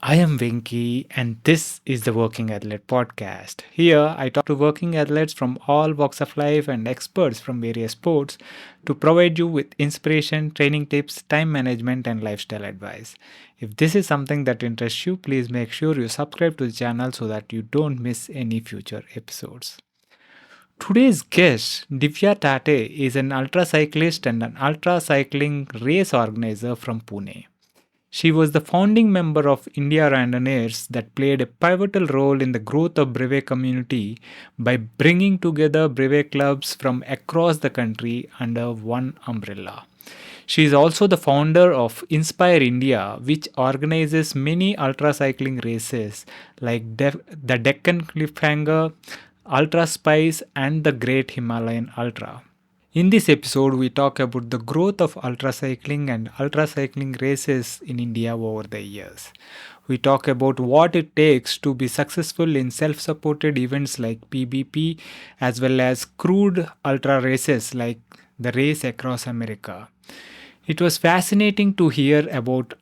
I am Venki, and this is the Working Athlete Podcast. Here, I talk to working athletes from all walks of life and experts from various sports to provide you with inspiration, training tips, time management, and lifestyle advice. If this is something that interests you, please make sure you subscribe to the channel so that you don't miss any future episodes. Today's guest, Divya Tate, is an ultra cyclist and an ultra cycling race organizer from Pune. She was the founding member of India Randonneurs that played a pivotal role in the growth of Brevet community by bringing together Brevet clubs from across the country under one umbrella. She is also the founder of Inspire India, which organizes many ultra cycling races like the Deccan Cliffhanger, Ultra Spice, and the Great Himalayan Ultra. In this episode, we talk about the growth of ultra cycling and ultra cycling races in India over the years. We talk about what it takes to be successful in self supported events like PBP, as well as crude ultra races like the race across America. It was fascinating to hear about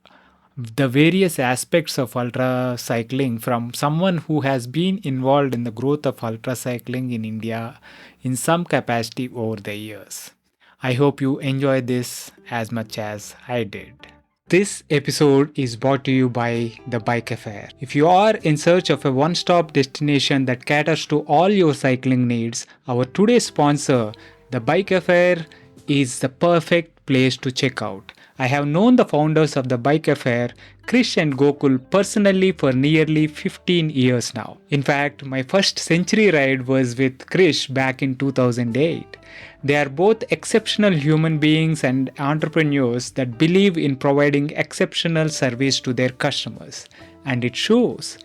the various aspects of ultra cycling from someone who has been involved in the growth of ultra cycling in India in some capacity over the years. I hope you enjoy this as much as I did. This episode is brought to you by The Bike Affair. If you are in search of a one stop destination that caters to all your cycling needs, our today's sponsor, The Bike Affair, is the perfect place to check out. I have known the founders of The Bike Affair, Krish and Gokul, personally for nearly 15 years now. In fact, my first century ride was with Krish back in 2008. They are both exceptional human beings and entrepreneurs that believe in providing exceptional service to their customers. And it shows.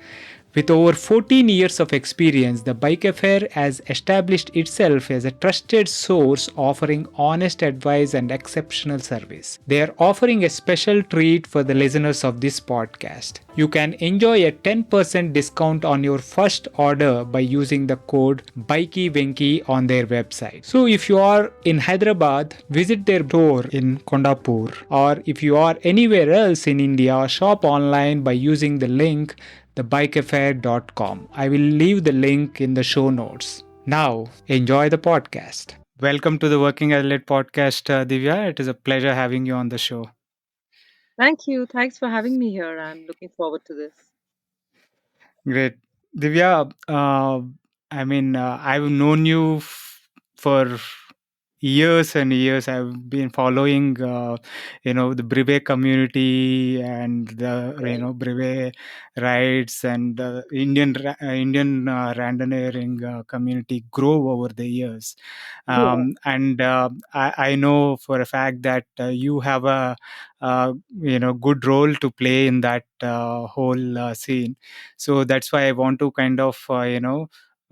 With over 14 years of experience, the Bike Affair has established itself as a trusted source offering honest advice and exceptional service. They are offering a special treat for the listeners of this podcast. You can enjoy a 10% discount on your first order by using the code BikeyVenki on their website. So if you are in Hyderabad, visit their store in Kondapur, or if you are anywhere else in India, shop online by using the link thebikeaffair.com. I will leave the link in the show notes. Now, enjoy the podcast. Welcome to the Working Athlete Podcast, Divya. It is a pleasure having you on the show. Thank you. Thanks for having me here. I'm looking forward to this. Great. Divya, I've known you for years and years. I've been following, the Brevet community and the, Right. Brevet rights and Indian randonneuring community grow over the years. Yeah. I know for a fact that you have a, good role to play in that whole scene. So that's why I want to kind of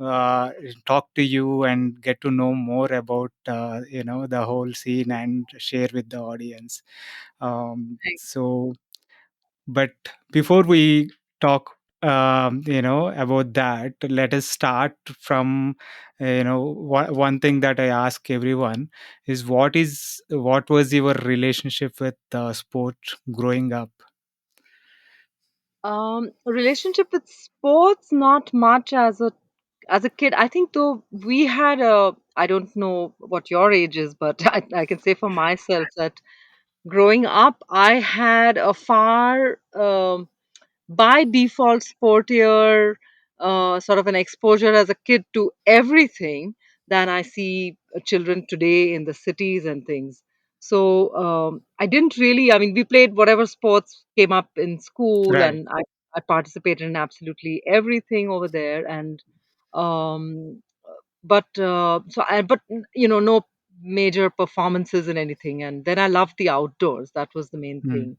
uh, talk to you and get to know more about the whole scene and share with the audience. Thanks. But before we talk about that, let us start from one thing that I ask everyone is what was your relationship with sport growing up? Relationship with sports, not much as a kid. I think though we had a. I don't know what your age is, but I can say for myself that growing up, I had a far by default sportier sort of an exposure as a kid to everything than I see children today in the cities and things. So I didn't really, I mean, we played whatever sports came up in school, Right. and I participated in absolutely everything over there. And um, but no major performances in anything. And then I loved the outdoors. That was the main Mm. thing.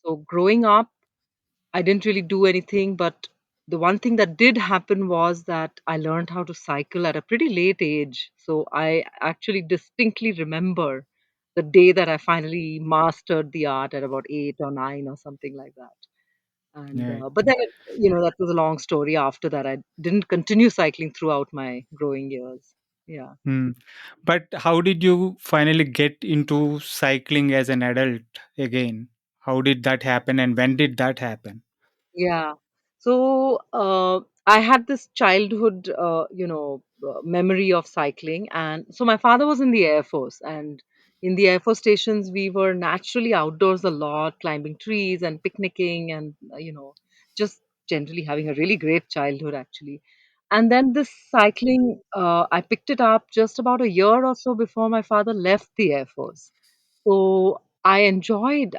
So growing up, I didn't really do anything, but the one thing that did happen was that I learned how to cycle at a pretty late age. So I actually distinctly remember the day that I finally mastered the art at about 8 or 9 or something like that. And Right. but then, that was a long story after that. I didn't continue cycling throughout my growing years. Yeah. Hmm. But how did you finally get into cycling as an adult again? How did that happen and when did that happen? Yeah. So I had this childhood, memory of cycling, and so my father was in the Air Force, and in the Air Force stations, we were naturally outdoors a lot, climbing trees and picnicking, and just generally having a really great childhood, actually. And then this cycling, I picked it up just about a year or so before my father left the Air Force. So I enjoyed.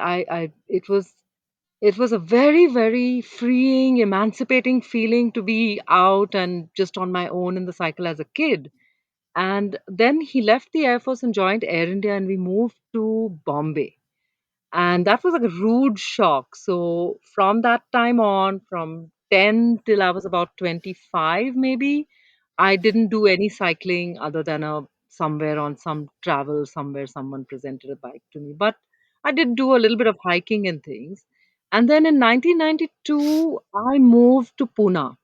It was a very, very freeing, emancipating feeling to be out and just on my own in the cycle as a kid. And then he left the Air Force and joined Air India, and we moved to Bombay. And that was like a rude shock. So from that time on, from 10 till I was about 25 maybe, I didn't do any cycling other than a somewhere on some travel somewhere someone presented a bike to me. But I did do a little bit of hiking and things. And then in 1992, I moved to Pune.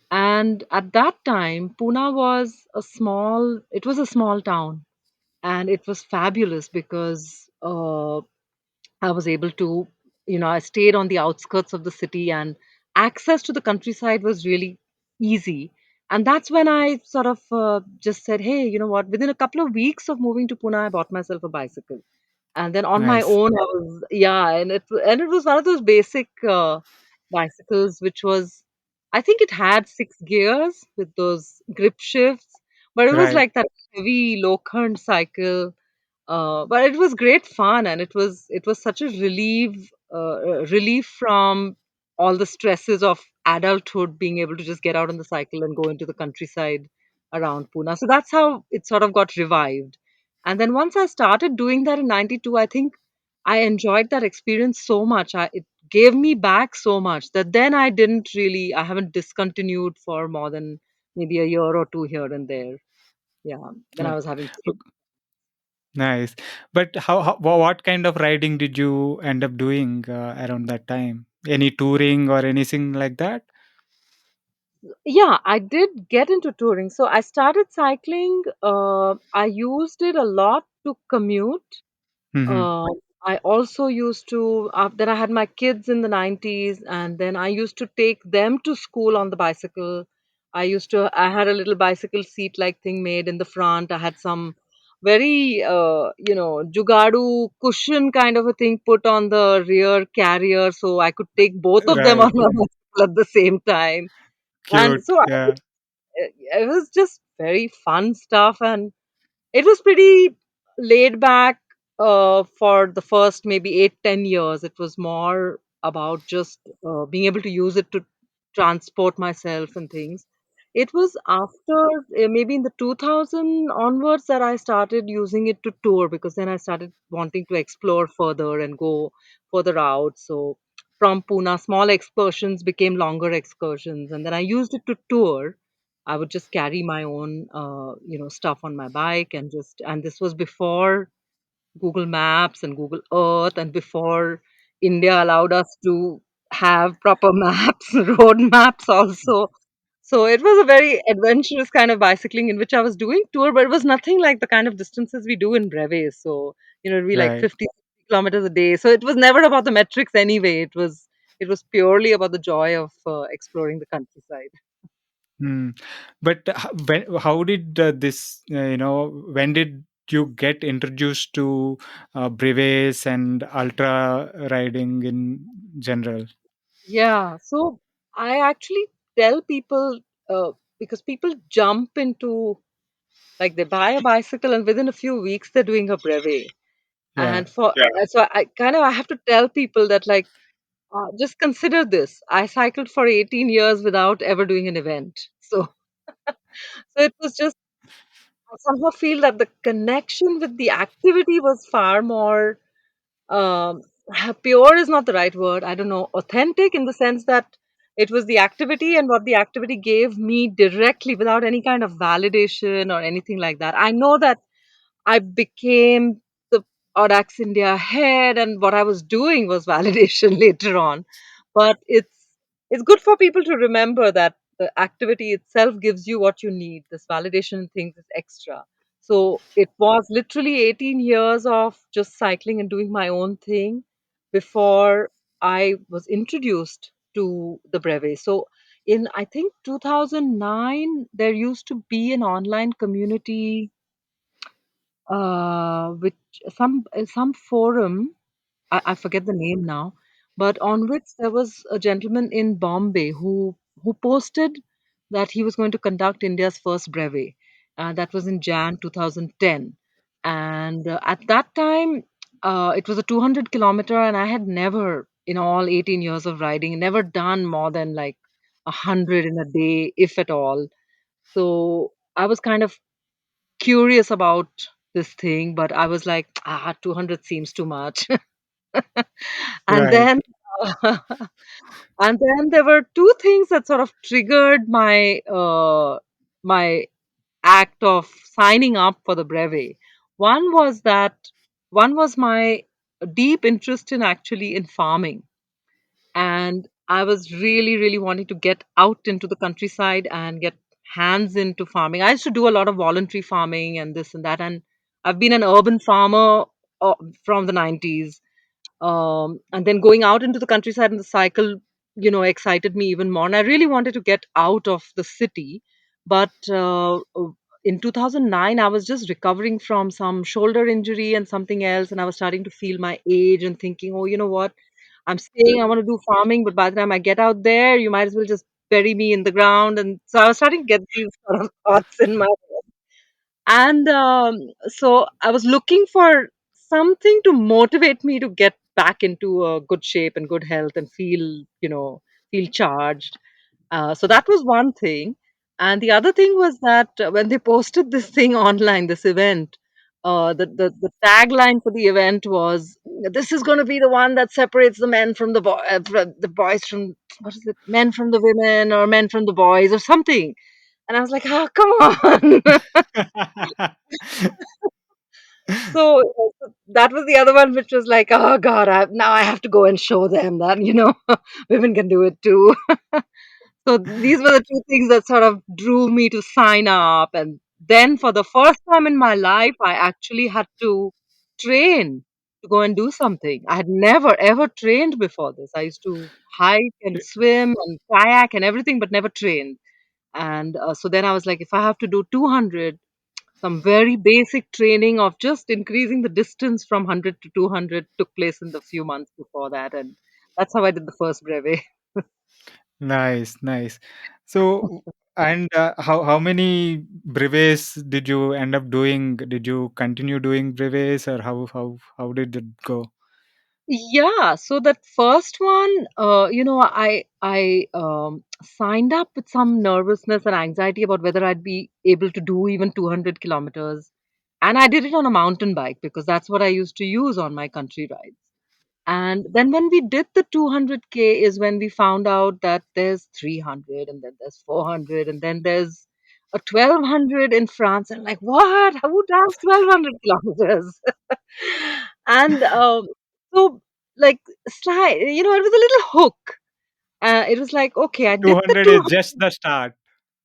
And at that time, Pune was a small town. And it was fabulous because I was able to, I stayed on the outskirts of the city, and access to the countryside was really easy. And that's when I sort of just said, hey, you know what? Within a couple of weeks of moving to Pune, I bought myself a bicycle. And then on my Nice. own, yeah, and it was one of those basic bicycles, which was, I think it had 6 gears with those grip shifts, but it was Right. like that heavy Lokhand cycle, but it was great fun, and it was such a relief from all the stresses of adulthood, being able to just get out on the cycle and go into the countryside around Pune. So that's how it sort of got revived. And then once I started doing that in 92, I think I enjoyed that experience so much. It gave me back so much that then I haven't discontinued for more than maybe a year or two here and there. Yeah. Then I Uh, was having Nice. But what kind of riding did you end up doing around that time? Any touring or anything like that? Yeah, I did get into touring. So I started cycling. I used it a lot to commute. Hmm. Uh, I also used to, then I had my kids in the 90s, and then I used to take them to school on the bicycle. I had a little bicycle seat like thing made in the front. I had some very, jugadu cushion kind of a thing put on the rear carrier so I could take both of them on Right. my bicycle at the same time. And Cute. so Yeah. it was just very fun stuff, and it was pretty laid back for the first maybe 8-10 years. It was more about just being able to use it to transport myself and things. It was after maybe in the 2000 onwards that I started using it to tour, because then I started wanting to explore further and go further out. So from Pune, small excursions became longer excursions, and then I used it to tour. I would just carry my own, stuff on my bike, and this was before Google Maps and Google Earth, and before India allowed us to have proper maps, road maps also. So it was a very adventurous kind of bicycling in which I was doing tour, but it was nothing like the kind of distances we do in Brevet. So, it'd be like Right. 50 kilometers a day. So it was never about the metrics anyway. It was purely about the joy of exploring the countryside. Hmm. But how did this, when did you get introduced to brevets and ultra riding in general? Yeah, so I actually tell people, because people jump into, like, they buy a bicycle and within a few weeks they're doing a brevet. Yeah. So I have to tell people that, like, just consider this. I cycled for 18 years without ever doing an event. So it was just, I somehow feel that the connection with the activity was far more, um, pure is not the right word. I don't know, authentic, in the sense that it was the activity and what the activity gave me directly without any kind of validation or anything like that. I know that I became the Audax India head, and what I was doing was validation later on. But it's good for people to remember that the activity itself gives you what you need. This validation thing is extra. So it was literally 18 years of just cycling and doing my own thing before I was introduced to the brevet. So in I think 2009, there used to be an online community, which some forum, I forget the name now, but on which there was a gentleman in Bombay who posted that he was going to conduct India's first brevet. That was in Jan 2010, and at that time, it was a 200 kilometer, and I had never, in all 18 years of riding, never done more than like 100 in a day, if at all. So I was kind of curious about this thing, but I was like, 200 seems too much. And Right. then and then there were two things that sort of triggered my act of signing up for the brevet. One was that one was my deep interest in actually in farming, and I was really, really wanting to get out into the countryside and get hands into farming. I used to do a lot of voluntary farming and this and that, and I've been an urban farmer uh, from the 90s. And then going out into the countryside and the cycle, excited me even more. And I really wanted to get out of the city. But in 2009, I was just recovering from some shoulder injury and something else. And I was starting to feel my age and thinking, oh, you know what? I'm saying I want to do farming, but by the time I get out there, you might as well just bury me in the ground. And so I was starting to get these sort of thoughts in my and so I was looking for something to motivate me to get back into a good shape and good health and feel charged. So that was one thing. And the other thing was that when they posted this thing online, this event, the tagline for the event was, "This is going to be the one that separates the men from the boys from what is it, men from the women or men from the boys or something." And I was like, "Oh, come on!" So that was the other one, which was like, oh God, now I have to go and show them that, women can do it too. So these were the two things that sort of drew me to sign up. And then for the first time in my life, I actually had to train to go and do something. I had never ever trained before this. I used to hike and swim and kayak and everything, but never trained. And so then I was like, if I have to do 200, some very basic training of just increasing the distance from 100 to 200 took place in the few months before that. And that's how I did the first brevet. Nice, nice. So, and how many brevets did you end up doing? Did you continue doing brevets, or how did it go? Yeah, so that first one, I signed up with some nervousness and anxiety about whether I'd be able to do even 200 kilometers. And I did it on a mountain bike because that's what I used to use on my country rides. And then when we did the 200K is when we found out that there's 300 and then there's 400 and then there's a 1200 in France. And like, what? Who does 1200 kilometers? And so, like, it was a little hook. It was like, okay, I did the 200 is 200. just the start.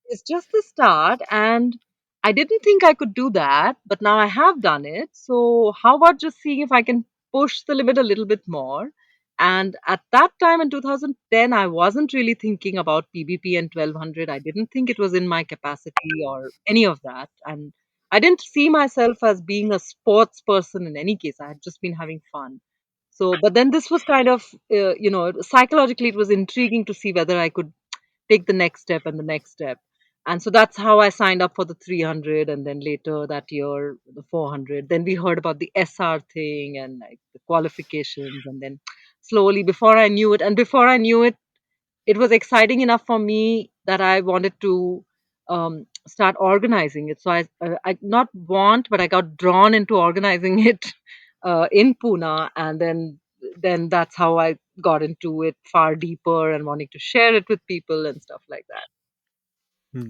It's just the start, and I didn't think I could do that, but now I have done it. So, how about just seeing if I can push the limit a little bit more? And at that time in 2010, I wasn't really thinking about PBP and 1200. I didn't think it was in my capacity or any of that. And I didn't see myself as being a sports person in any case. I had just been having fun. So, but then this was kind of, psychologically, it was intriguing to see whether I could take the next step and the next step. And so that's how I signed up for the 300, and then later that year the 400. Then we heard about the SR thing and like the qualifications, and then slowly, before I knew it, it was exciting enough for me that I wanted to start organizing it. So I not want, but I got drawn into organizing it in Pune, and then that's how I got into it far deeper and wanting to share it with people and stuff like that.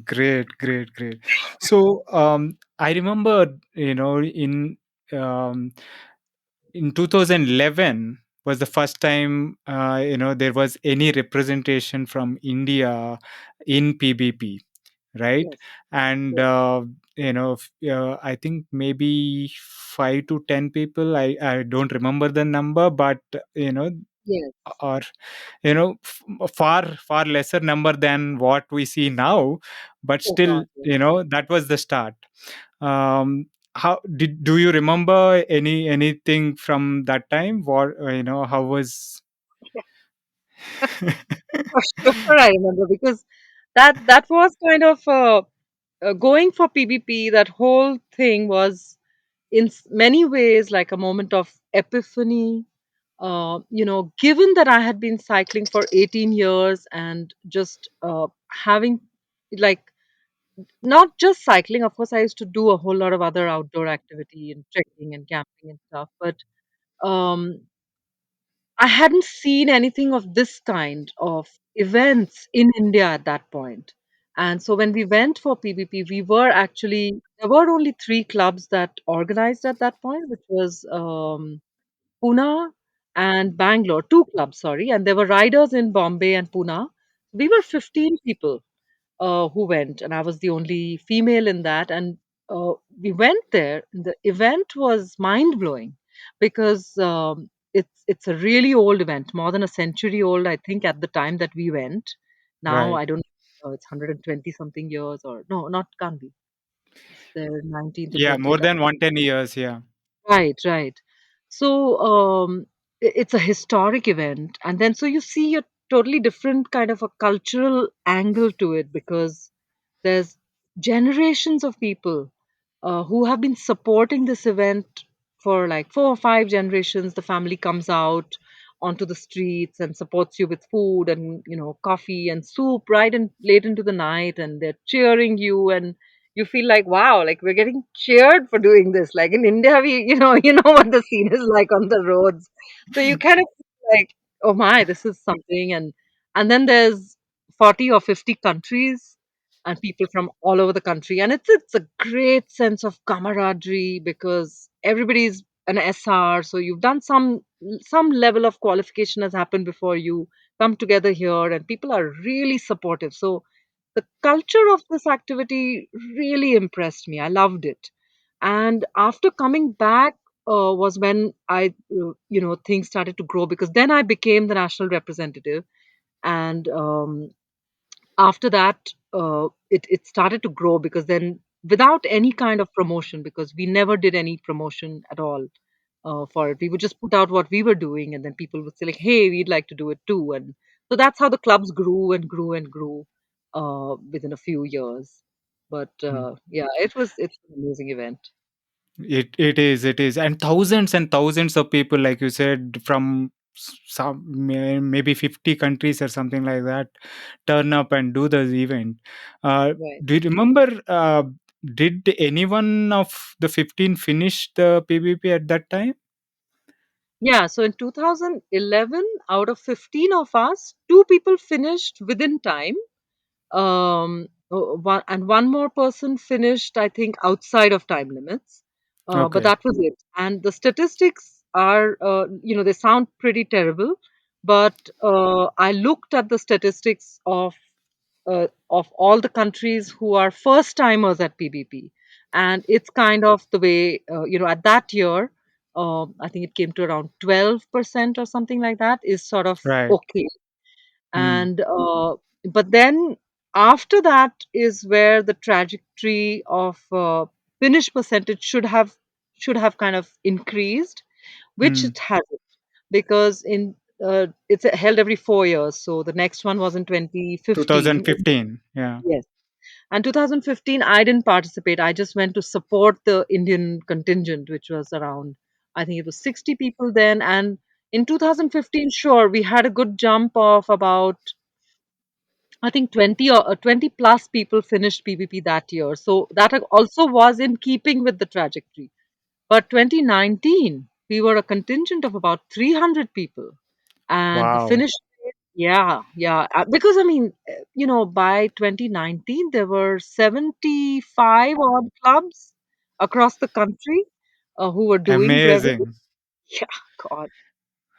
Great, great, great. So, I remember, um, in 2011 was the first time, there was any representation from India in PBP, right? Yes. And Yes. I think maybe 5 to 10 people. I don't remember the number, but Yes. or far lesser number than what we see now, but Oh still, God, yes. that was the start. How did do you remember anything from that time? What how was? For sure, I remember because that was kind of going for PBP. That whole thing was in many ways like a moment of epiphany. Given that I had been cycling for 18 years and just having like not just cycling, of course, I used to do a whole lot of other outdoor activity and trekking and camping and stuff, but um, I hadn't seen anything of this kind of events in India at that point. And so when we went for PBP, there were only three clubs that organized at that point, which was Pune and Bangalore, two clubs, sorry. And there were riders in Bombay and Pune. We were 15 people who went, and I was the only female in that. And we went there. The event was mind blowing because it's a really old event, more than a century old, I think, at the time that we went. Now Right. I don't know, it's 120 something years, or no, not can't be. It's the 19th or Yeah, 20th. more than 110 years. Yeah. Right, right. So it's a historic event, and then so you see a totally different kind of a cultural angle to it because there's generations of people who have been supporting this event for like 4 or 5 generations. The family comes out onto the streets and supports you with food and coffee and soup right and late into the night, and they're cheering you, and you feel like wow, like we're getting cheered for doing this. Like in India, we you know what the scene is like on the roads, so you kind of feel like oh my, this is something. And then there's 40 or 50 countries and people from all over the country, and it's a great sense of camaraderie because everybody's an SR, so you've done some level of qualification has happened before you come together here, and people are really supportive. So the culture of this activity really impressed me. I loved it. And after coming back was when things started to grow because then I became the national representative. And after that, it started to grow because then without any kind of promotion, because we never did any promotion at all for it. We would just put out what we were doing, and then people would say like, "Hey, we'd like to do it too." And so that's how the clubs grew and grew and grew within a few years. But yeah, it's an amazing event. It is, and thousands of people, like you said, from maybe 50 countries or something like that, turn up and do the event. Uh, Right. do you remember? Did anyone of the 15 finish the PBP at that time? Yeah, so in 2011, out of 15 of us, two people finished within time. One more person finished, I think, outside of time limits. But Okay, that was it. And the statistics are, they sound pretty terrible. But I looked at the statistics of all the countries who are first timers at PBP, and it's kind of the way, at that year, I think it came to around 12% or something like that is sort of right. okay. Hmm. And but then after that is where the trajectory of finish percentage should have kind of increased, which Hmm. it hasn't, because it's held every 4 years. So the next one was in 2015. 2015. Yeah. Yes. And 2015 I didn't participate, I just went to support the Indian contingent, which was around, I think it was 60 people then. And in 2015, sure, we had a good jump of about, I think 20 or 20 plus people finished PPP that year. So that also was in keeping with the trajectory. But 2019, we were a contingent of about 300 people. And the Wow. finish rate, yeah, yeah. Because, I mean, by 2019, there were 75 odd clubs across the country who were doing brevet. Amazing. Yeah, God.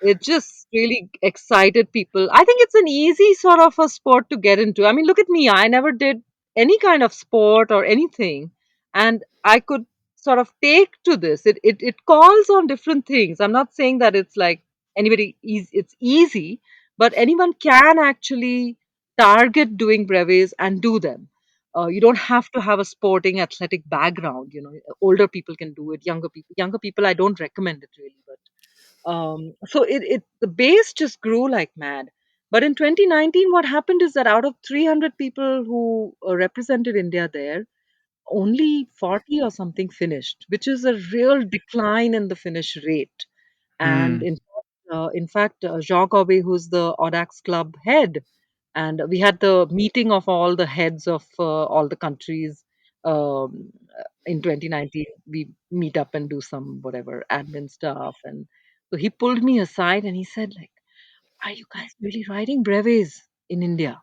It just really excited people. I think it's an easy sort of a sport to get into. I mean, look at me. I never did any kind of sport or anything. And I could sort of take to this. It calls on different things. I'm not saying that it's like it's easy, but anyone can actually target doing brevets and do them. You don't have to have a sporting athletic background. Older people can do it. Younger people, I don't recommend it really, but so it the base just grew like mad. But in 2019, what happened is that out of 300 people who represented India there, only 40 or something finished, which is a real decline in the finish rate. And Hmm. in fact, Jean Corbet, who's the Audax Club head, and we had the meeting of all the heads of all the countries in 2019. We meet up and do some whatever admin stuff, and so he pulled me aside and he said, like, "Are you guys really writing brevets in India?"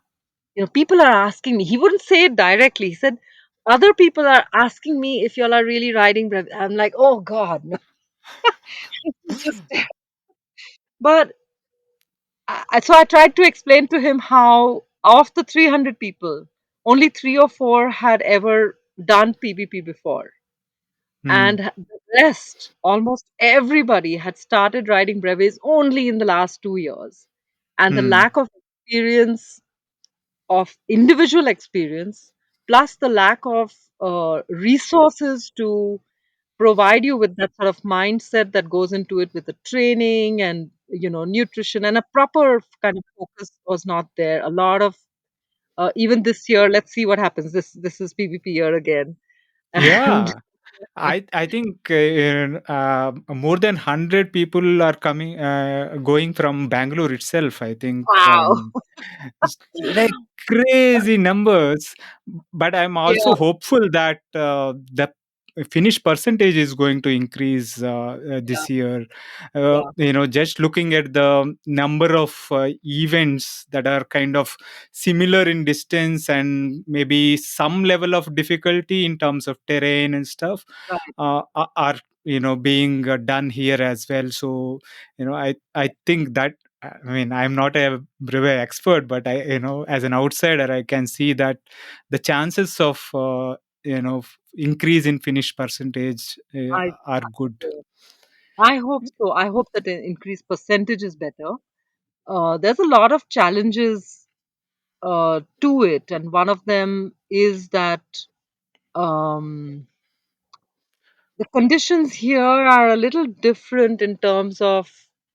People are asking me. He wouldn't say it directly. He said, "Other people are asking me if y'all are really writing brevets." I'm like, "Oh God, no." It's just, but so I tried to explain to him how of the 300 people, only three or four had ever done PBP before. And Hmm. the rest, almost everybody, had started writing brevets only in the last 2 years. And the Hmm. lack of experience, of individual experience, plus the lack of resources to provide you with that sort of mindset that goes into it, with the training and nutrition and a proper kind of focus, was not there. A lot of even this year, let's see what happens. This is PVP year again. And Yeah. I think more than 100 people are going from Bangalore itself. I think wow. it's like crazy numbers. But I'm Yeah, also hopeful that the finish percentage is going to increase yeah, this year. yeah. Just looking at the number of events that are kind of similar in distance and maybe some level of difficulty in terms of terrain and stuff Right. are being done here as well. So I think that, I mean, I'm not a brevet expert, but as an outsider, I can see that the chances of increase in finish percentage I are good. I hope so. I hope that the increased percentage is better. There's a lot of challenges to it, and one of them is that um, the conditions here are a little different in terms of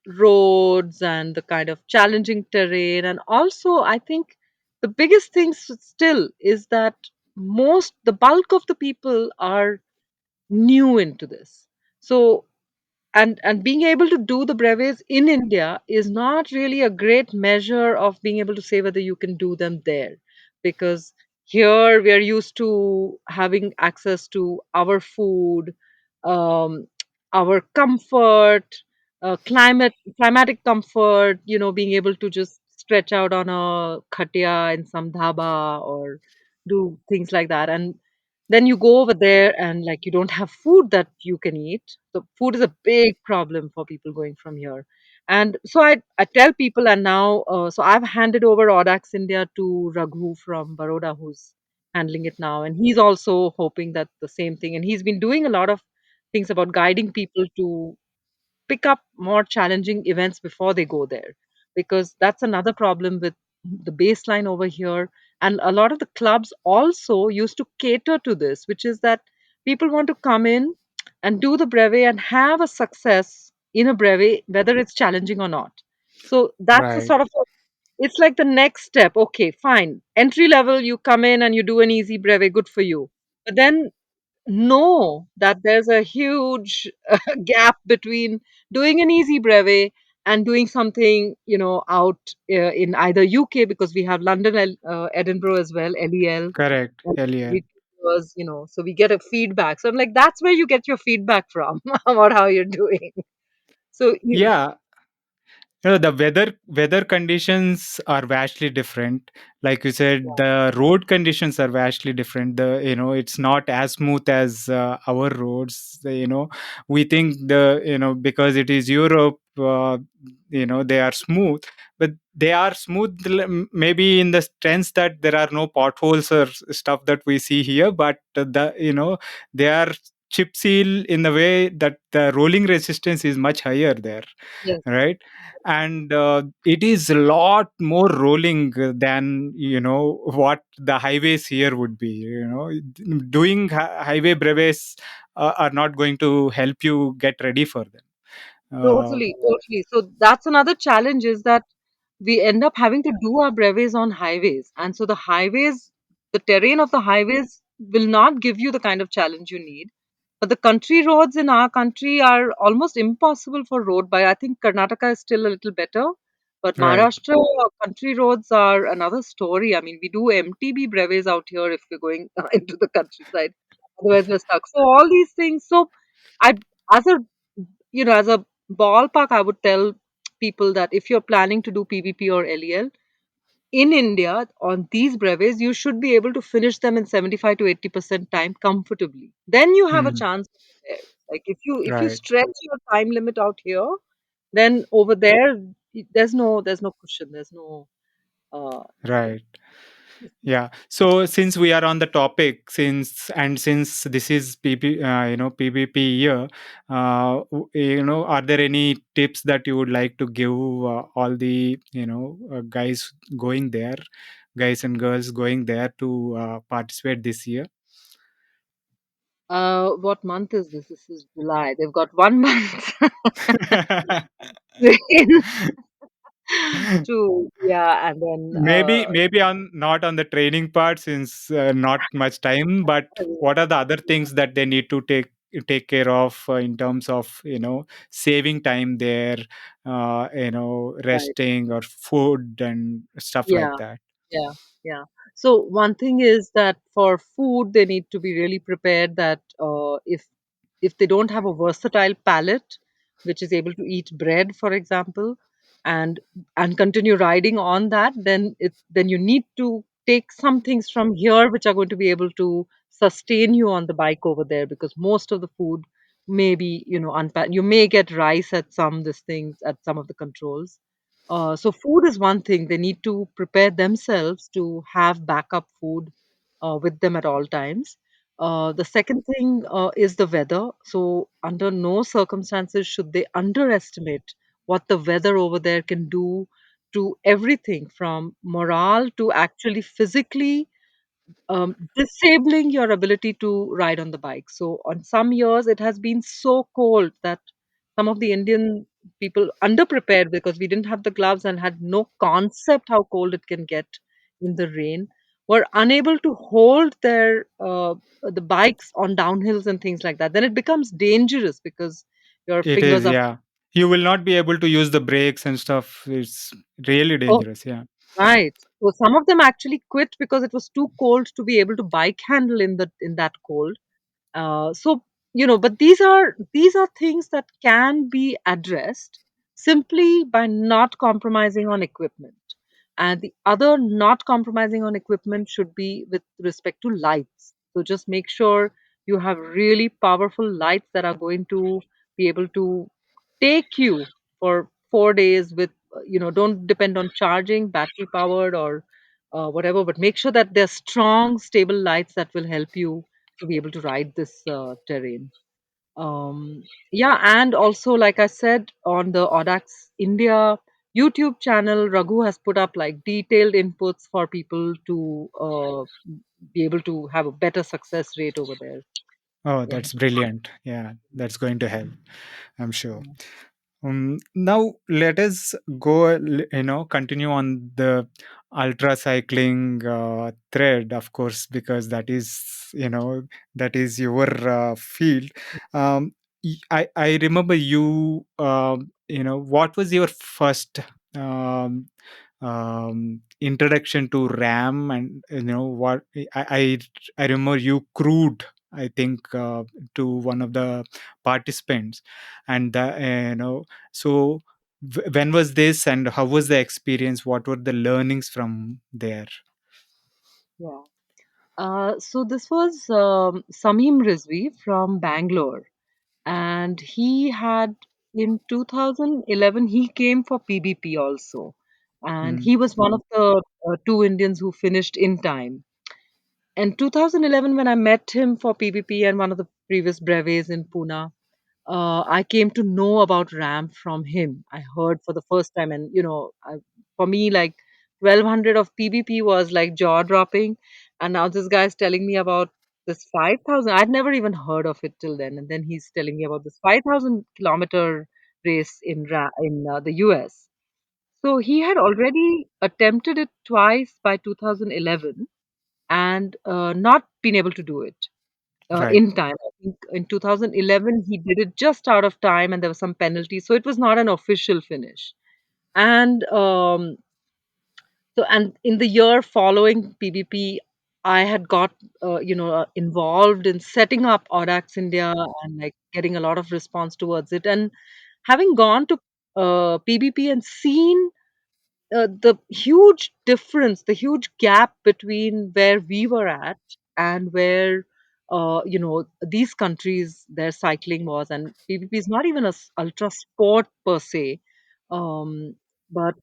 roads and the kind of challenging terrain. And also, I think the biggest thing still is that the bulk of the people are new into this. So and being able to do the brevets in India is not really a great measure of being able to say whether you can do them there, because here we are used to having access to our food, um, our comfort, climatic comfort, being able to just stretch out on a khatia in some dhaba or do things like that. And then you go over there and like you don't have food that you can eat. So food is a big problem for people going from here. And so I tell people, and now so I've handed over Audax India to Raghu from Baroda, who's handling it now, and he's also hoping that the same thing. And he's been doing a lot of things about guiding people to pick up more challenging events before they go there, because that's another problem with the baseline over here. And a lot of the clubs also used to cater to this, which is that people want to come in and do the brevet and have a success in a brevet, whether it's challenging or not. So that's a Right. sort of it's like the next step. Okay, fine, entry level, you come in and you do an easy brevet, good for you. But then know that there's a huge gap between doing an easy brevet and doing something, out in either UK, because we have London, Edinburgh as well, LEL. Correct. And Earlier. so we get a feedback. So I'm like, that's where you get your feedback from about how you're doing. So Yeah. The weather conditions are vastly different. Like you said, the road conditions are vastly different. It's not as smooth as our roads. We think because it is Europe, they are smooth, but they are smooth, maybe in the sense that there are no potholes or stuff that we see here. But they are chip seal in the way that the rolling resistance is much higher there, Yes. right? And it is a lot more rolling than what the highways here would be. Doing highway brevets are not going to help you get ready for them. Totally, totally. So that's another challenge is that we end up having to do our brevets on highways. And so the highways, the terrain of the highways will not give you the kind of challenge you need. But the country roads in our country are almost impossible for road by. I think Karnataka is still a little better, but Right. Maharashtra country roads are another story. I mean, we do MTB brevets out here if we're going into the countryside. Otherwise, we're stuck. So all these things. So I, as a as a ballpark, I would tell people that if you're planning to do PVP or LEL in India on these brevets, you should be able to finish them in 75 to 80% time comfortably. Then you have a Hmm. chance there. Like if you Right. stretch your time limit out here, then over there there's no cushion. There's no yeah. Right. Yeah. So since we are on the topic, since this is PBP year, are there any tips that you would like to give all the guys and girls going there to participate this year? What month is this? This is July. They've got 1 month to yeah, and then Maybe on not on the training part, since not much time, but what are the other things that they need to take care of in terms of saving time there, right. resting or food and stuff like Yeah, that. yeah, yeah. So one thing is that for food, they need to be really prepared that if they don't have a versatile palate, which is able to eat bread, for example, and continue riding on that, then you need to take some things from here which are going to be able to sustain you on the bike over there because most of the food may be unpacked. You may get rice at some these things at some of the controls, so food is one thing. They need to prepare themselves to have backup food with them at all times. The second thing is the weather. So under no circumstances should they underestimate what the weather over there can do to everything from morale to actually physically disabling your ability to ride on the bike. So, on some years, it has been so cold that some of the Indian people underprepared because we didn't have the gloves and had no concept how cold it can get in the rain, were unable to hold their the bikes on downhills and things like that. Then it becomes dangerous because your It fingers is, are yeah. You will not be able to use the brakes and stuff. It's really oh, dangerous. Yeah. right. So some of them actually quit because it was too cold to be able to bike handle in that cold. So but these are things that can be addressed simply by not compromising on equipment. And the other not compromising on equipment should be with respect to lights. So just make sure you have really powerful lights that are going to be able to take you for 4 days with don't depend on charging, battery powered or whatever, but make sure that they're strong, stable lights that will help you to be able to ride this terrain. Yeah, and also, like I said, on the Audax India YouTube channel, Raghu has put up like detailed inputs for people to be able to have a better success rate over there. Oh, Yeah. that's brilliant. Yeah, that's going to help, I'm sure. Now let us go, continue on the ultra cycling thread, of course, because that is your field. I remember you. What was your first um, introduction to RAM, and what I remember you crewed. I think to one of the participants, and so when was this, and how was the experience? What were the learnings from there? Yeah. So this was Samim Rizvi from Bangalore, and he had in 2011 he came for PBP also, and Mm, he was one of the two Indians who finished in time. In 2011, when I met him for PBP, and one of the previous brevets in Pune. I came to know about RAM from him. I heard for the first time, and for me, like 1200 of PBP was like jaw dropping, and now this guy's telling me about this 5,000. I'd never even heard of it till then, and then he's telling me about this 5,000 kilometer race in the US. So he had already attempted it twice by 2011 and not been able to do it Right. in time. I think in 2011 he did it just out of time, and there was some penalty, so it was not an official finish. And and in the year following PBP, I had got involved in setting up Audax India and like getting a lot of response towards it. And having gone to PBP and seen the huge difference, the huge gap between where we were at and where these countries their cycling was, and PPP is not even a ultra sport per se, but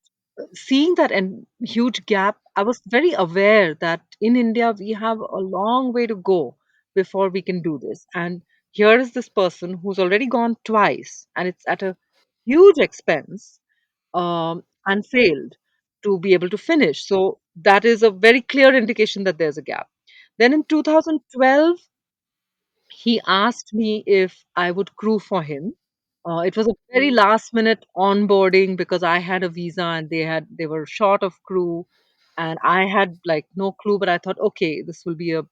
seeing that and huge gap, I was very aware that in India we have a long way to go before we can do this. And here is this person who's already gone twice, and it's at a huge expense, and failed to be able to finish. So that is a very clear indication that there's a gap. Then in 2012, he asked me if I would crew for him. It was a very last minute onboarding because I had a visa and they were short of crew, and I had like no clue. But I thought, okay, this will be a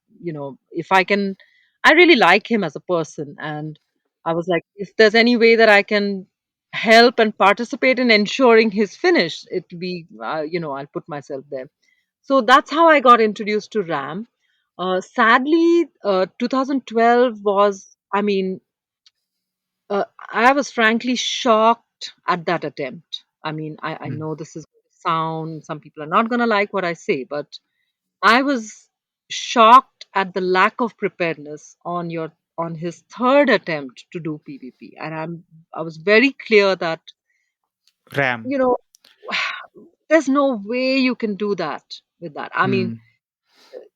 if I can, I really like him as a person, and I was like, if there's any way that I can help and participate in ensuring his finish, it'll be I'll put myself there. So that's how I got introduced to RAM. Sadly, 2012 was, I mean, I was frankly shocked at that attempt. I mean, I Mm. know this is going to sound, some people are not going to like what I say, but I was shocked at the lack of preparedness on his third attempt to do PvP. And I was very clear that, RAM. you know, there's no way you can do that with that. I mean, Mm.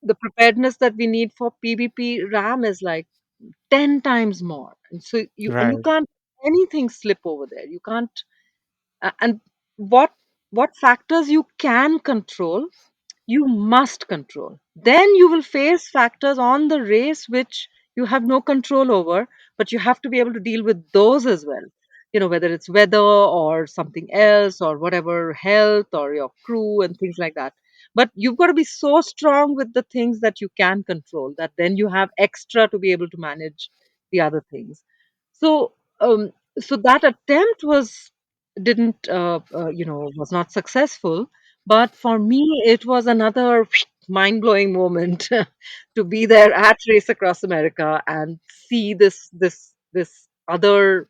the preparedness that we need for PvP RAM is like 10 times more. And so you Right. can't anything slip over there. You can't and what factors you can control, you must control. Then you will face factors on the race which you have no control over, but you have to be able to deal with those as well. Whether it's weather or something else or whatever, health or your crew and things like that. But you've got to be so strong with the things that you can control that then you have extra to be able to manage the other things. So, so that attempt didn't, was not successful, but for me, it was another mind-blowing moment to be there at Race Across America and see this other.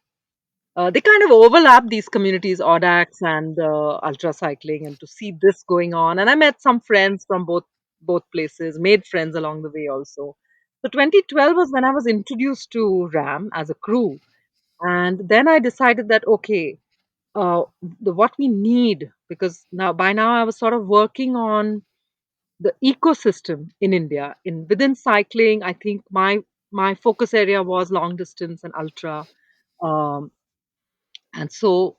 They kind of overlap these communities, Audax and ultra cycling, and to see this going on. And I met some friends from both places, made friends along the way also. So 2012 was when I was introduced to RAM as a crew, and then I decided that okay, what we need, because by now I was sort of working on the ecosystem in India. In within cycling, I think my focus area was long distance and ultra, um, and so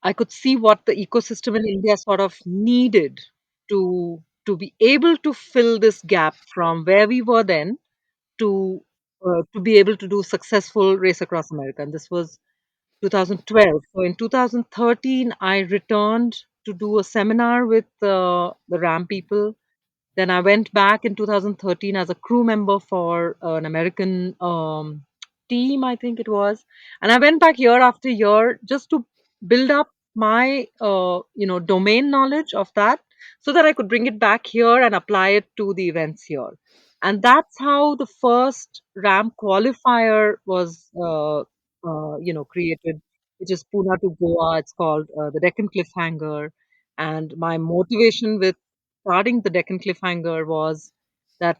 I could see what the ecosystem in India sort of needed to be able to fill this gap from where we were then to be able to do successful race across America. And this was 2012. So in 2013, I returned to do a seminar with the RAM people. Then I went back in 2013 as a crew member for an American team, I think it was. And I went back year after year just to build up my domain knowledge of that so that I could bring it back here and apply it to the events here. And that's how the first RAM qualifier was created, which is Pune to Goa. It's called the Deccan Cliffhanger. And my motivation with starting the Deccan Cliffhanger was that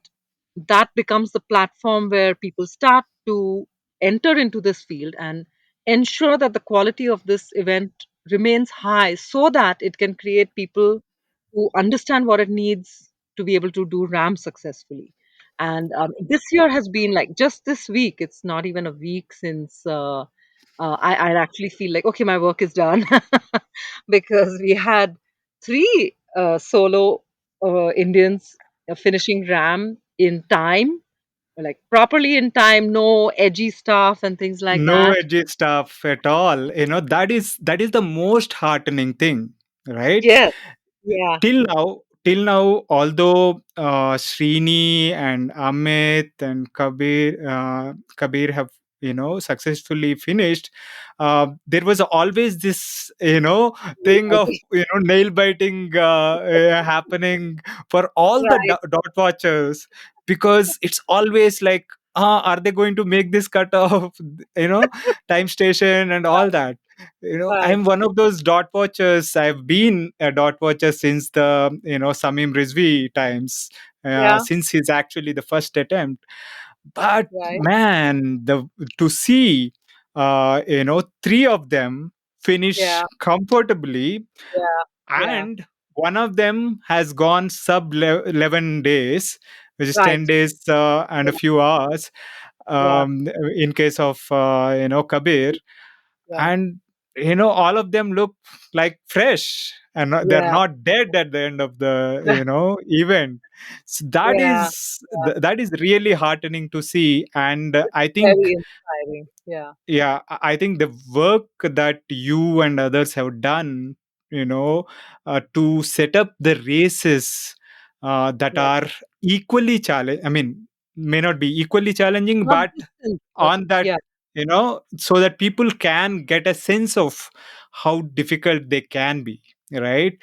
that becomes the platform where people start to enter into this field and ensure that the quality of this event remains high so that it can create people who understand what it needs to be able to do RAM successfully. And this year has been like just this week. It's not even a week since I actually feel like, okay, my work is done because we had three solo Indians finishing RAM in time, like properly in time, no edgy stuff and things like No that. edgy stuff at all. That is the most heartening thing, right? Yes, yeah, Till now, although Srini and Amit and Kabir have successfully finished, there was always this thing I of think- nail biting happening for all the right, dot watchers, because it's always like, are they going to make this cut off time station and all that. right, I'm one of those dot watchers. I've been a dot watcher since the Samim Rizvi times, yeah, since his actually the first attempt. But right, man, the to see three of them finish yeah, comfortably, yeah, yeah, and one of them has gone sub 11 days, which is right, 10 days and a yeah, few hours, yeah, in case of Kabir. yeah, And all of them look like fresh, and they're yeah, not dead at the end of the event. So that yeah, is that is really heartening to see. And I think, very inspiring. Yeah, yeah, I think the work that you and others have done, to set up the races that yeah. are equally challenge I mean, may not be equally challenging, Not but distant, but on that, yeah, so that people can get a sense of how difficult they can be, right?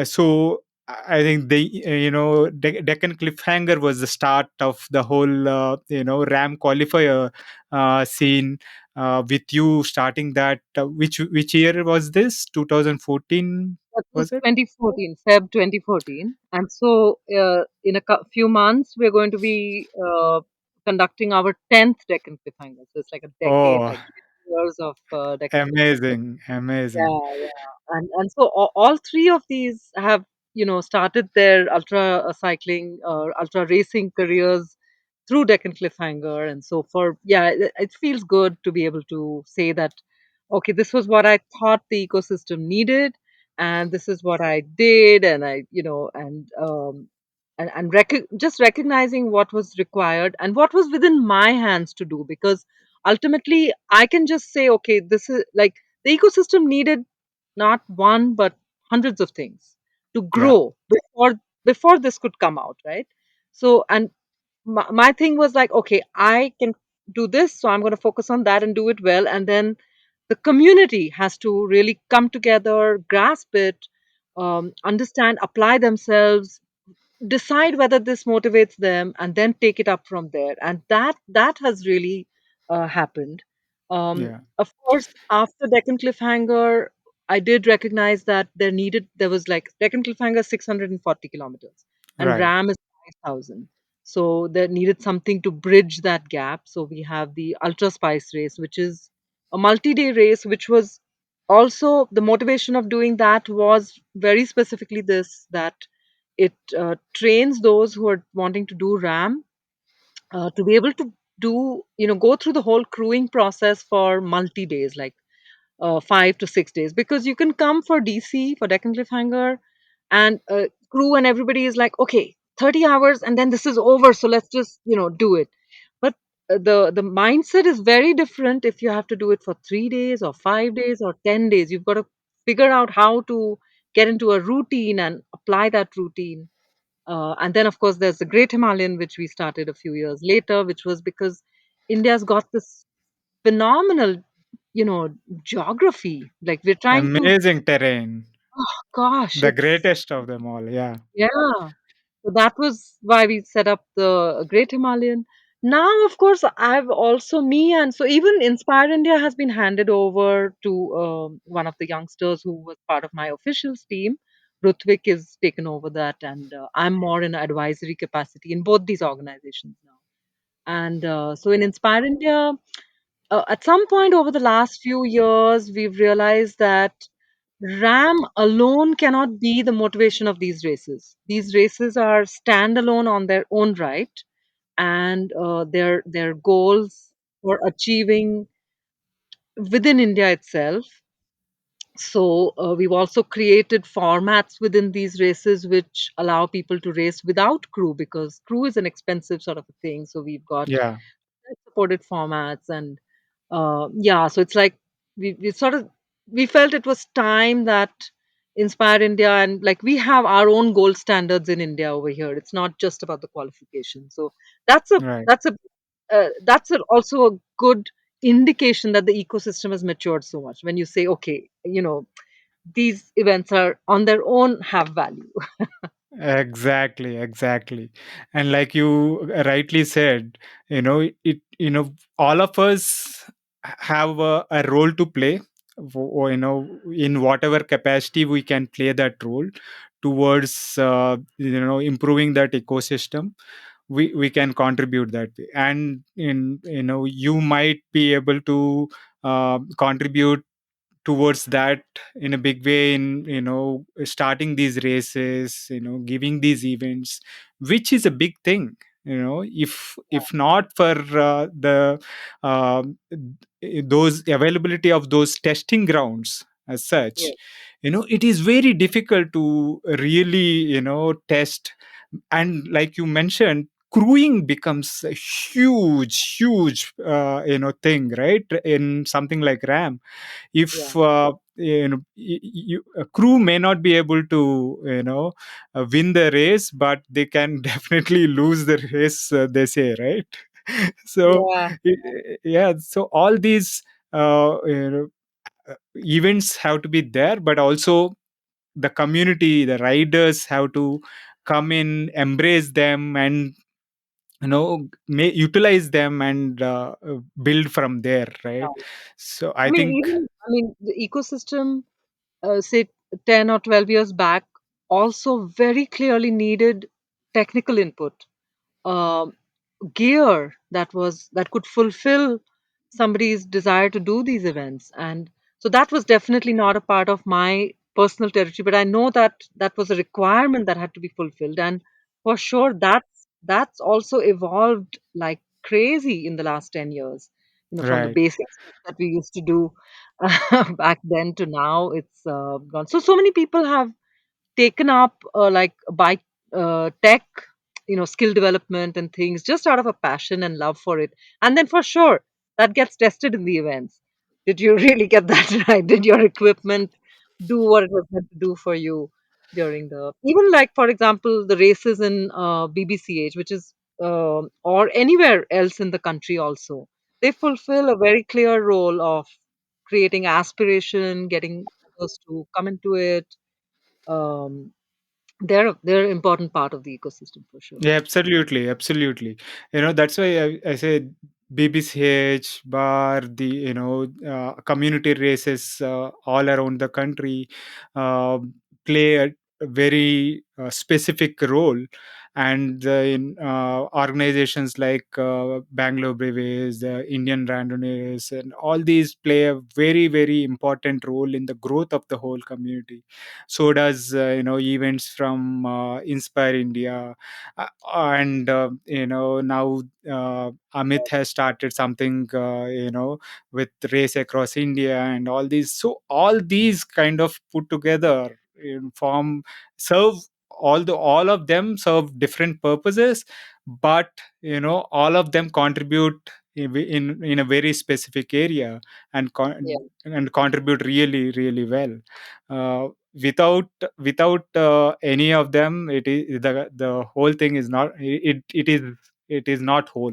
So I think the Deccan Cliffhanger was the start of the whole RAM qualifier scene, with you starting that. Which year was this? 2014, that was was it? 2014, Feb 2014. And so, in a few months, we're going to be conducting our 10th Deccan Cliffhanger. So it's like a decade, Oh, like 20 years of Deccan Cliffhanger. amazing, amazing. Yeah, yeah. And so all three of these have, started their ultra cycling, ultra racing careers through Deccan Cliffhanger. And so yeah, it feels good to be able to say that, okay, this was what I thought the ecosystem needed, and this is what I did, and just recognizing what was required and what was within my hands to do, because ultimately I can just say, okay, this is like the ecosystem needed not one but hundreds of things to Yeah, grow before this could come out, right? So, and my thing was like, okay, I can do this, so I'm going to focus on that and do it well, and then the community has to really come together, grasp it, understand, apply themselves, decide whether this motivates them, and then take it up from there. And that has really happened. yeah, Of course, after Deccan Cliffhanger, I did recognize that there was like Deccan Cliffhanger 640 kilometers and right. RAM is 5,000. So there needed something to bridge that gap. So we have the Ultra Spice race, which is a multi-day race, which was also the motivation of doing that was very specifically this, that it trains those who are wanting to do RAM to be able to go through the whole crewing process for multi days, like 5 to 6 days, because you can come for DC, for Deccan Cliffhanger, and crew and everybody is like, okay, 30 hours and then this is over, so let's just do it. But the mindset is very different if you have to do it for 3 days or 5 days or 10 days. You've got to figure out how to get into a routine and apply that routine. And then, of course, there's the Great Himalayan, which we started a few years later, which was because India's got this phenomenal, you know, geography. Like we're trying to, Amazing terrain. gosh, The it's, greatest of them all. Yeah. yeah. So that was why we set up the Great Himalayan. Now, of course, I've also me, and so even Inspire India has been handed over to one of the youngsters who was part of my officials team. Rutvik is taken over that, and I'm more in advisory capacity in both these organizations now. And so in Inspire India, at some point over the last few years, we've realized that RAM alone cannot be the motivation of these races. These races are standalone on their own right, and their goals for achieving within India itself. So we've also created formats within these races which allow people to race without crew, because crew is an expensive sort of a thing. So we've got Yeah, supported formats, and yeah, so it's like we sort of we felt it was time that Inspire India, and like we have our own gold standards in India over here. It's not just about the qualification. So that's a right. that's a also a good indication that the ecosystem has matured so much when you say, okay, these events are on their own have value. Exactly, exactly. And like you rightly said, all of us have a role to play, in whatever capacity we can play that role towards, improving that ecosystem. We can contribute that way. And you might be able to contribute towards that in a big way, in starting these races, giving these events, which is a big thing. If not for the um, those availability of those testing grounds as Yeah, such, it is very difficult to really test. And like you mentioned, crewing becomes a huge thing, right, in something like RAM. yeah, If a crew may not be able to win the race, but they can definitely lose the race, they say, right? So yeah, yeah, so all these events have to be there, but also the community, the riders have to come in, embrace them, and may utilize them, and build from there, right? yeah. So I I mean, think. even the ecosystem, say 10 or 12 years back, also very clearly needed technical input. Um Gear that could fulfill somebody's desire to do these events, and so that was definitely not a part of my personal territory, but I know that that was a requirement that had to be fulfilled, and for sure that's also evolved like crazy in the last 10 years, from the Right. basics that we used to do back then to now. It's gone, so many people have taken up like bike tech, skill development and things, just out of a passion and love for it. And then for sure, that gets tested in the events. Did you really get that right? Did your equipment do what it was meant to do for you during the, even like, for example, the races in BBCH, which is, or anywhere else in the country also, they fulfill a very clear role of creating aspiration, getting others to come into it. Um, they're an important part of the ecosystem for sure. Yeah, absolutely, absolutely. That's why I say BBCH bar, the community races all around the country uh, play a very specific role. And in organizations like Bangalore Brevets, the Indian Randonneurs, and all these play a very, very important role in the growth of the whole community. So does events from Inspire India, and now Amit has started something with race across India, and all these. So all these kind of put together form, serve, all of them serve different purposes, but all of them contribute in a very specific area, and Yeah, contribute really, really well. uh, without any of them, it is the whole thing is not, it is not whole,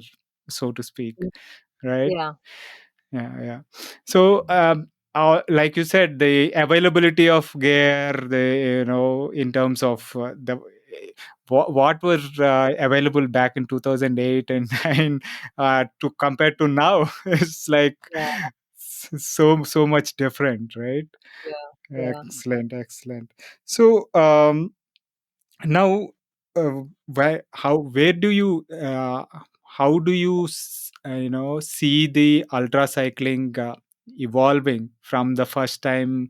so to speak, mm, right? yeah, Yeah, yeah. So like you said, the availability of gear, the in terms of the what was available back in 2008 and 9, to compare to now, it's like yeah, so much different, right? yeah, yeah. Excellent, excellent. So now, where do you how do you see the ultra cycling evolving from the first time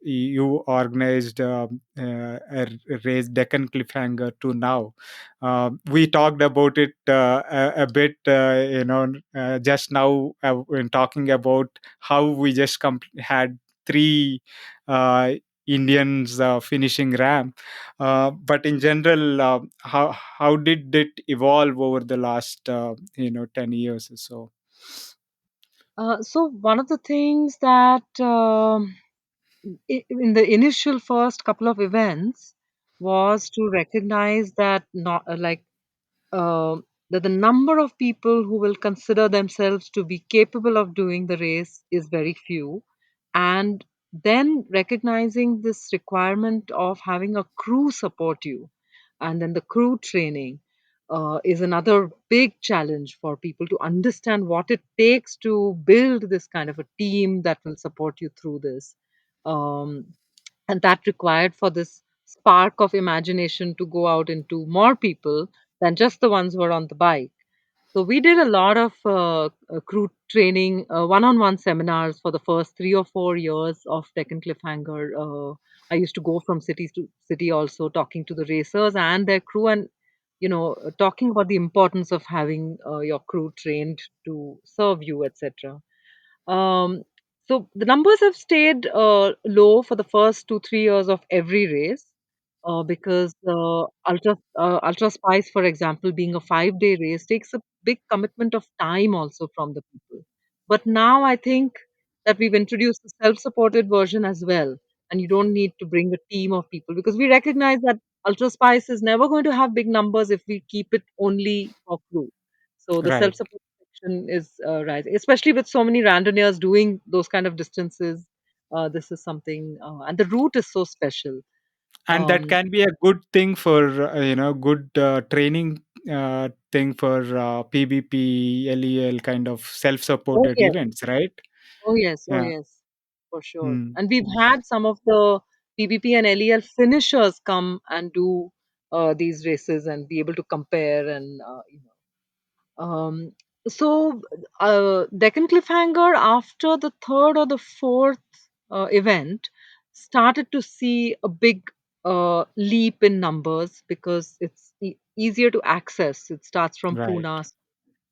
you organized a race Deccan Cliffhanger to now. We talked about it a bit, just now when talking about how we just had three uh, Indians finishing RAM. But in general, how did it evolve over the last 10 years or so? So one of the things that in the initial first couple of events was to recognize that not uh, that the number of people who will consider themselves to be capable of doing the race is very few, and then recognizing this requirement of having a crew support you, and then the crew training is another big challenge for people to understand what it takes to build this kind of a team that will support you through this. Um, and that required for this spark of imagination to go out into more people than just the ones who are on the bike. So we did a lot of crew training, one-on-one seminars for the first 3 or 4 years of Deccan Cliffhanger. I used to go from city to city, also talking to the racers and their crew, and talking about the importance of having your crew trained to serve you, etc. Um, so the numbers have stayed low for the first 2 3 years of every race because Ultra Spice, for example, being a 5 day race, takes a big commitment of time also from the people. But now I think that we've introduced a self-supported version as well, and you don't need to bring a team of people because we recognize that Ultra Spice is never going to have big numbers if we keep it only for crew. So the Right. self-support section is rising, especially with so many randonneurs doing those kind of distances. This is something, and the route is so special. And that Um, can be a good thing for good training thing for PBP, LEL kind of oh self-supported yes, events, right? oh yes, oh Yeah. yes, for sure. Mm. And we've had some of the PBP and LEL finishers come and do these races and be able to compare and Um, so, Deccan Cliffhanger, after the third or the fourth event, started to see a big leap in numbers because it's easier to access. It starts from Right. Pune.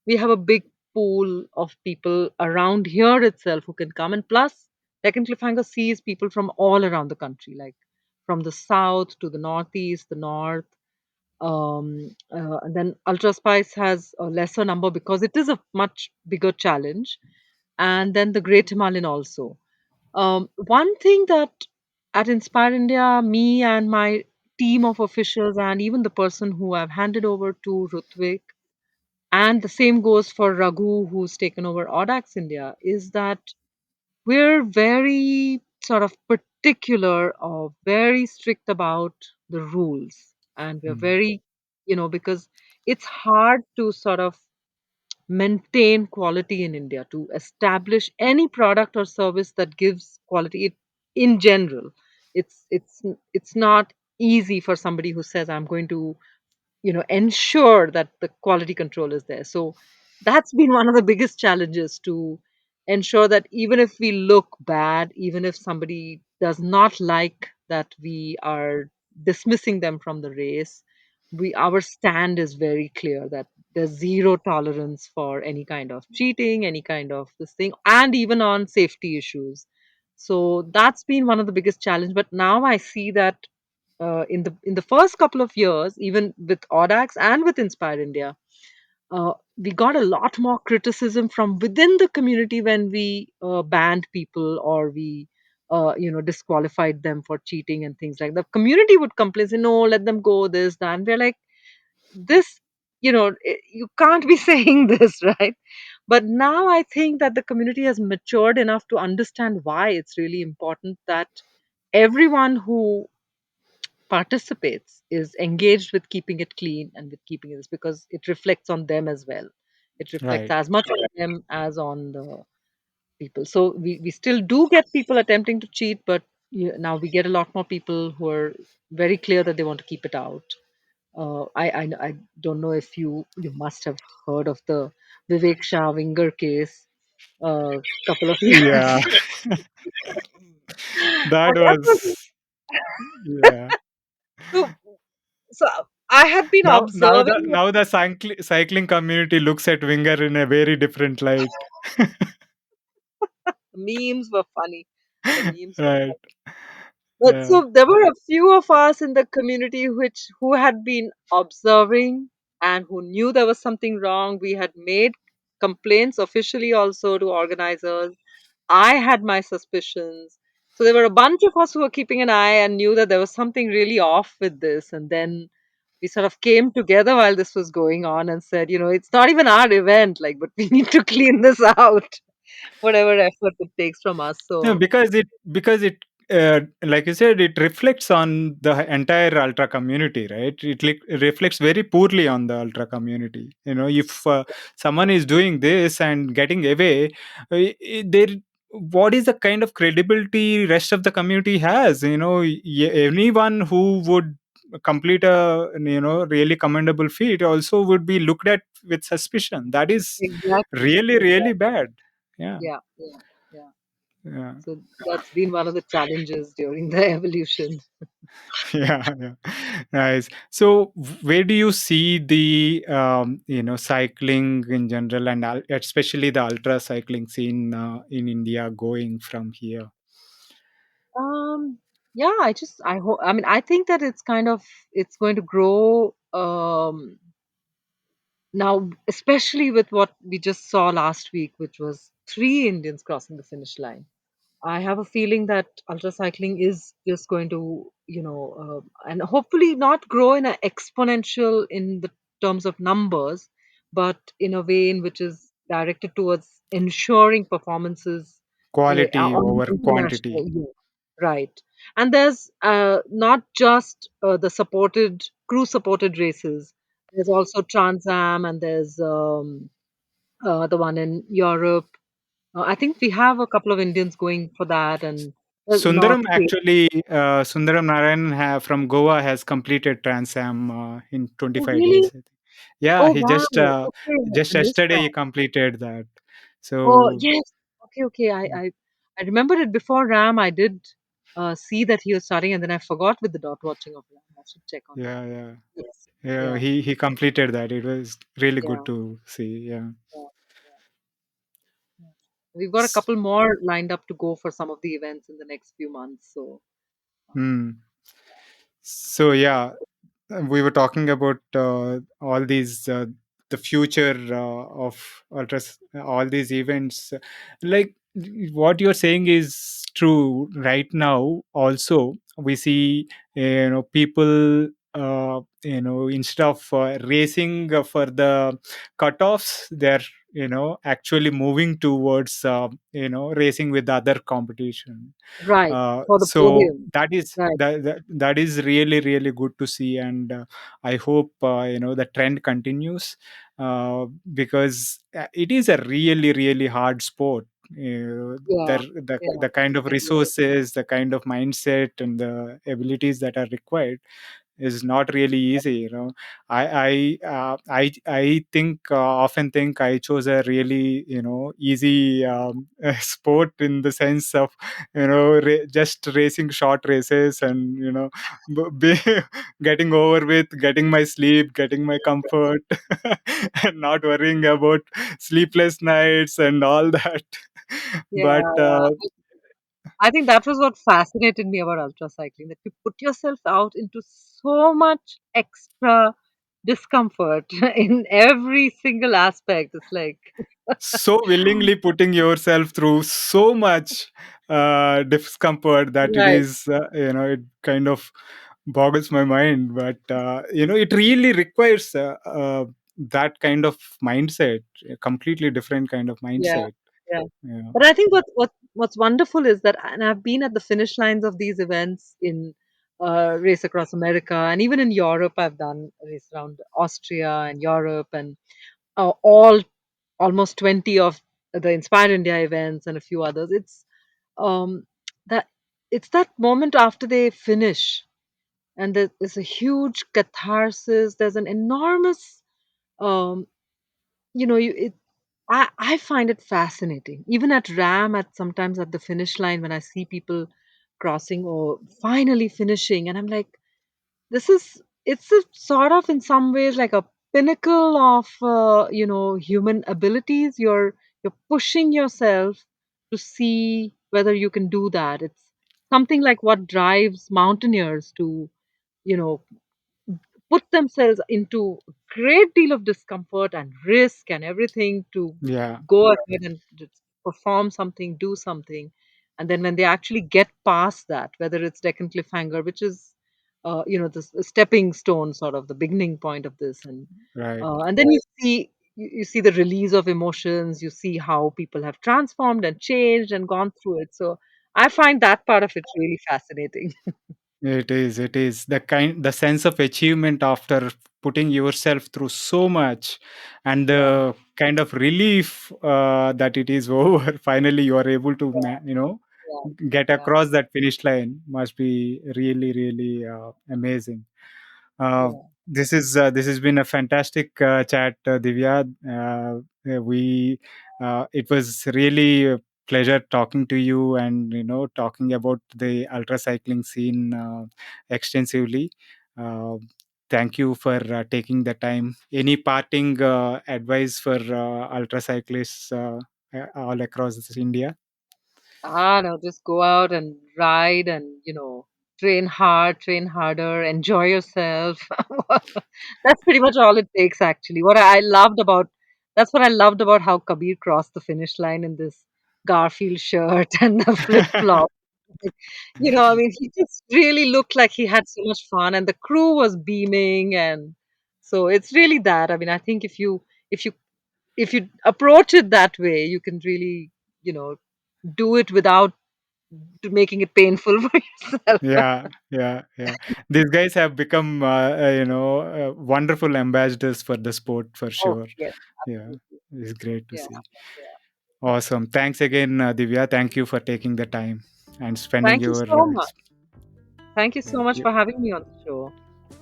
We have a big pool of people around here itself who can come. And plus, Deccan Cliffhanger sees people from all around the country, like from the south to the northeast, the north, and then Ultra Spice has a lesser number because it is a much bigger challenge. And then the Great Himalayan also. One thing that at Inspire India, me and my team of officials, and even the person who I've handed over to Rutvik, and the same goes for Raghu, who's taken over Audax India, is that we're very sort of particular or very strict about the rules. And we're Mm. very, because it's hard to sort of maintain quality in India, to establish any product or service that gives quality in general. It's not easy for somebody who says, I'm going to ensure that the quality control is there. So that's been one of the biggest challenges, to ensure that even if we look bad, even if somebody does not like that we are dismissing them from the race, our stand is very clear that there's zero tolerance for any kind of cheating, any kind of this thing, and even on safety issues. So that's been one of the biggest challenge. But now I see that in the first couple of years, even with Audax and with Inspire India, we got a lot more criticism from within the community when we banned people, or we disqualified them for cheating and things like that. The community would complain, say, no, let them go, this, that. And we're like, this, you can't be saying this, right? But now I think that the community has matured enough to understand why it's really important that everyone who participates is engaged with keeping it clean and with keeping it, because it reflects on them as well. It reflects Right. as much on them as on the people. So we still do get people attempting to cheat, but now we get a lot more people who are very clear that they want to keep it out. I don't know if you must have heard of the Vivek Shah Winger case. a couple of Yeah, years. that That was was yeah. so. So I had been observing Now the cycling community looks at Winger in a very different light. memes were funny. The memes were Right. But Yeah. so there were a few of us in the community which who had been observing and who knew there was something wrong. We had made complaints officially also to organizers. I had my suspicions. So there were a bunch of us who were keeping an eye and knew that there was something really off with this. And then we sort of came together while this was going on and said, it's not even our event, like, but we need to clean this out, whatever effort it takes from us. No, So because it like you said, it reflects on the entire ultra community, right? It reflects very poorly on the ultra community. You know, if someone is doing this and getting away, there, what is the kind of credibility rest of the community has? You know, anyone who would complete a really commendable feat also would be looked at with suspicion. That is exactly, really exactly. bad. Yeah, Yeah, yeah, yeah. yeah. So that's been one of the challenges during the evolution. Yeah, yeah. Nice. So where do you see the cycling in general, and especially the ultra cycling scene in India going from here? Um, yeah, I hope, I mean, I think that it's going to grow, now, especially with what we just saw last week, which was three Indians crossing the finish line. I have a feeling that ultra cycling is just going to, and hopefully not grow in an exponential in the terms of numbers, but in a way in which is directed towards ensuring performances Quality on an over international, quantity. yeah, right. And there's not just the supported crew supported races. There's also TransAm, and there's the one in Europe. I think we have a couple of Indians going for that, and North Cape. Sundaram Narayan from Goa has completed TransAm in Oh, 25 days. really? I think. Yeah, Oh, he wow. Okay, just I missed yesterday he that. completed that. Oh, So yes. Okay, okay. I remembered it before RAM. I did see that he was starting, and then I forgot with the dot watching of RAM. I should check on that. yeah, yeah, Yes. yeah. Yeah. He completed that. It was really good Yeah. to see. Yeah. Yeah. Yeah. Yeah. We've got a couple more lined up to go for some of the events in the next few months. So, um, Hmm. So yeah, we were talking about all these the future of all these events. Like what you're saying is true right now. Also, we see people. Instead of racing for the cutoffs, they're actually moving towards racing with other competition. right. For the So podium. Right. that is really good to see, and I hope the trend continues, because it is a really hard sport. Yeah. Yeah. The kind of Yeah. resources, the kind of mindset, and the abilities that are required is not really easy. I think often think I chose a really easy sport, in the sense of just racing short races, and getting over with, getting my sleep, getting my comfort, and not worrying about sleepless nights and all that. Yeah. But Yeah. I think that was what fascinated me about ultra cycling, that you put yourself out into so much extra discomfort in every single aspect. It's like, so willingly putting yourself through so much discomfort that it right. is it kind of boggles my mind, but it really requires that kind of mindset, a completely different kind of Yeah. mindset. Yeah. Yeah. But I think what's wonderful is that, and I've been at the finish lines of these events in race across America, and even in Europe. I've done a race around Austria and Europe, and all almost 20 of the Inspire India events and a few others. Um, that it's that moment after they finish, and there's a huge catharsis. There's an enormous, um, you know, you, it. I find it fascinating. Even at RAM, at sometimes at the finish line, when I see people crossing or finally finishing, and I'm like, this is it's a sort of in some ways like a pinnacle of human abilities. You're pushing yourself to see whether you can do that. It's something like what drives mountaineers to you know put themselves into a great deal of discomfort and risk and everything to Yeah, go ahead and just perform something, do something. And then when they actually get past that, whether it's Deccan Cliffhanger, which is, the stepping stone, sort of the beginning point of this, right. and then you see the release of emotions, you see how people have transformed and changed and gone through it. So I find that part of it really fascinating. It is the sense of achievement after putting yourself through so much, and Yeah, the kind of relief that it is over. Finally, you are able to, yeah, get yeah, across that finish line. Must be really, really amazing. Uh, yeah. this has been a fantastic chat, Divya. We It was really a pleasure talking to you, and talking about the ultra cycling scene extensively. Uh, Thank you for taking the time. Any parting advice for ultra cyclists all across India? No, just go out and ride and, train hard, train harder, enjoy yourself. That's pretty much all it takes, actually. That's what I loved about how Kabir crossed the finish line in this Garfield shirt and the flip-flop. I mean, he just really looked like he had so much fun, and the crew was beaming, and so it's really that. I mean, I think if you if you approach it that way, you can really, you know, do it without making it painful for yourself. Yeah, yeah, yeah. These guys have become, wonderful ambassadors for the sport for Oh, sure. yes, Yeah, absolutely. it's great to Yeah, see. yeah. Awesome. Thanks again, Divya. Thank you for taking the time and spending Thank you your. so much. Thank you so Thank much you. for having me on the show.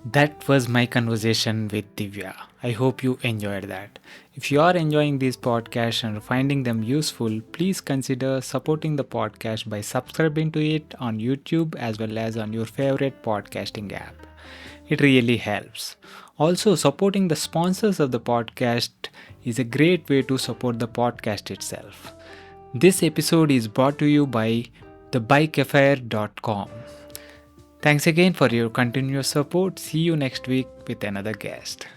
That was my conversation with Divya. I hope you enjoyed that. If you are enjoying these podcasts and finding them useful, please consider supporting the podcast by subscribing to it on YouTube as well as on your favorite podcasting app. It really helps. Also, supporting the sponsors of the podcast is a great way to support the podcast itself. This episode is brought to you by thebikeaffair.com. Thanks again for your continuous support. See you next week with another guest.